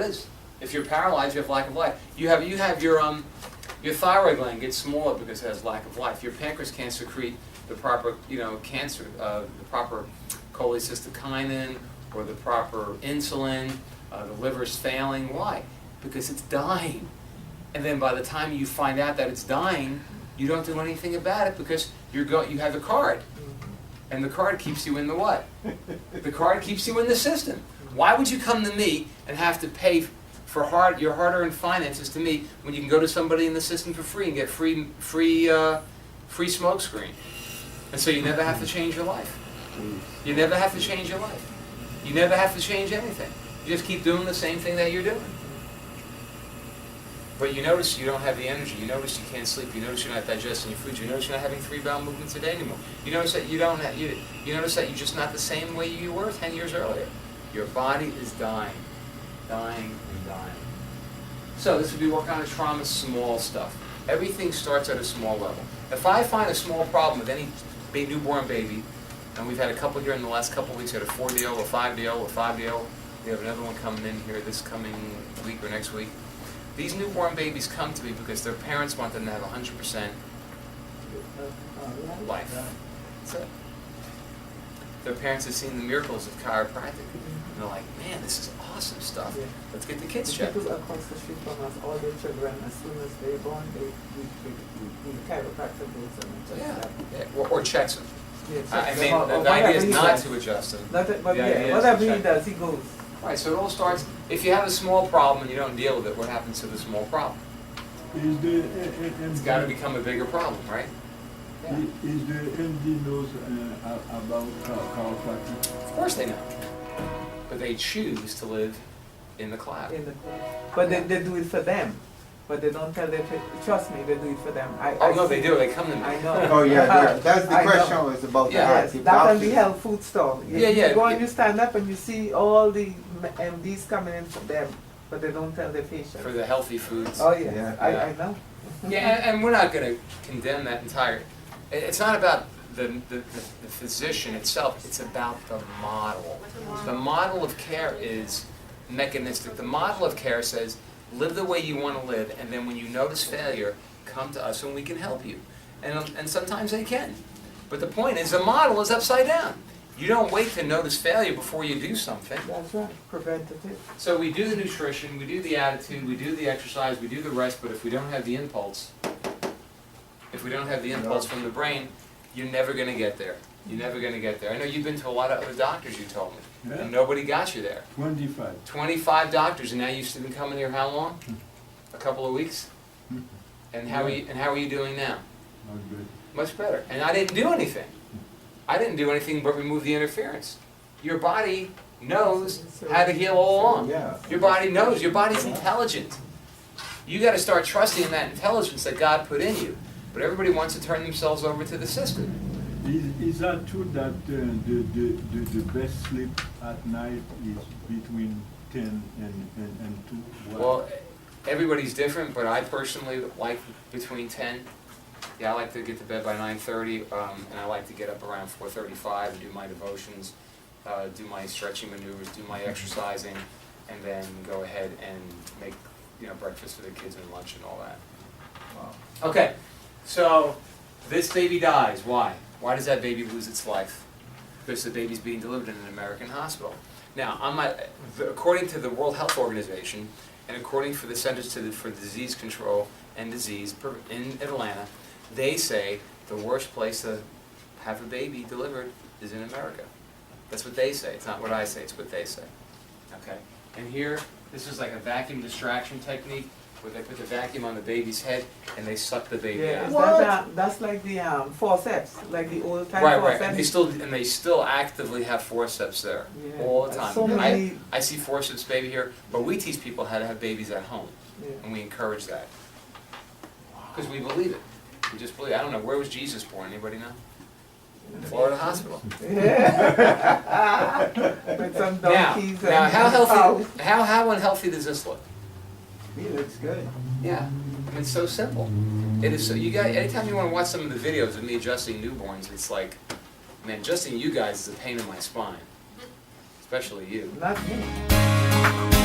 it is. If you're paralyzed, you have lack of life. You have your thyroid gland gets smaller because it has lack of life. Your pancreas can't secrete the proper, the proper cholecystokinin or the proper insulin. The liver's failing. Why? Because it's dying. And then by the time you find out that it's dying, you don't do anything about it because you have the card. And the card keeps you in the what? The card keeps you in the system. Why would you come to me and have to pay for your hard-earned finances to me when you can go to somebody in the system for free and get free smoke screen? And so you never have to change your life. You never have to change your life. You never have to change anything. You just keep doing the same thing that you're doing. But you notice you don't have the energy. You notice you can't sleep. You notice you're not digesting your food. You notice you're not having 3 bowel movements a day anymore. You notice that you notice that you're just not the same way you were 10 years earlier. Your body is dying, dying and dying. So this would be what kind of trauma? Small stuff. Everything starts at a small level. If I find a small problem with any newborn baby, and we've had a couple here in the last couple of weeks, we had a 4DO, a 5DO, a 5DO. We have another one coming in here this coming week or next week. These newborn babies come to me because their parents want them to have 100% life. That's it. Their parents have seen the miracles of chiropractic. And they're like, man, this is awesome stuff. Yeah. Let's get the kids checked. People across the street from us, all their children, as soon as they're born, the chiropractor goes and checks them. Or checks them. Yeah, I mean, the idea is not to adjust them. Whatever he does, he goes. Right, so it all starts, if you have a small problem and you don't deal with it, what happens to the small problem? It's got to become a bigger problem, right? Yeah. Is the MD knows about chiropractic? Of course they know. But they choose to live in the cloud. But they do it for them. But they don't tell them, trust me, they do it for them. No, they do. They come to me. I know. Oh, yeah, that's the question was about the Yes, that and the health food store. Yeah. You go and you stand up and you see all the MDs coming in for them, but they don't tell their patients. For the healthy foods. Oh, yeah. I know. Yeah, and we're not going to condemn that entire... It's not about the physician itself, it's about the model. The model of care is mechanistic. The model of care says, live the way you want to live, and then when you notice failure, come to us and we can help you. And sometimes they can. But the point is, the model is upside down. You don't wait to notice failure before you do something. That's right, preventative. So we do the nutrition, we do the attitude, we do the exercise, we do the rest, but if we don't have the impulse, from the brain, you're never going to get there. You're never going to get there. I know you've been to a lot of other doctors, you told me, and nobody got you there. 25. 25 doctors, and now you've been coming here how long? A couple of weeks? And how are you doing now? Not good. Much better. And I didn't do anything. I didn't do anything but remove the interference. Your body knows how to heal all along. Yeah. Your body knows. Your body's intelligent. You got to start trusting that intelligence that God put in you. But everybody wants to turn themselves over to the system. Is that true that the best sleep at night is between 10 and 2? Well, everybody's different, but I personally like between 10. Yeah, I like to get to bed by 9:30, and I like to get up around 4:35 and do my devotions, do my stretching maneuvers, do my exercising, and then go ahead and make breakfast for the kids and lunch and all that. Wow. Okay, so this baby dies. Why? Why does that baby lose its life? Because the baby's being delivered in an American hospital. Now, according to the World Health Organization, and according for the Centers for Disease Control and Disease in Atlanta, they say the worst place to have a baby delivered is in America. That's what they say. It's not what I say, it's what they say. Okay? And here, this is like a vacuum distraction technique where they put the vacuum on the baby's head and they suck the baby out. That's like the forceps, like the old time Right. forceps. And they still actively have forceps there all the time. So many... I see forceps baby here, but we teach people how to have babies at home, and we encourage that because we believe it. We just believe. I don't know, where was Jesus born? Anybody know? In Florida Hospital. With some donkeys now, how unhealthy does this look? It looks good. Yeah, I mean, it's so simple. It is so. You guys, anytime you want to watch some of the videos of me adjusting newborns, it's like, man, adjusting you guys is a pain in my spine, especially you. Not me.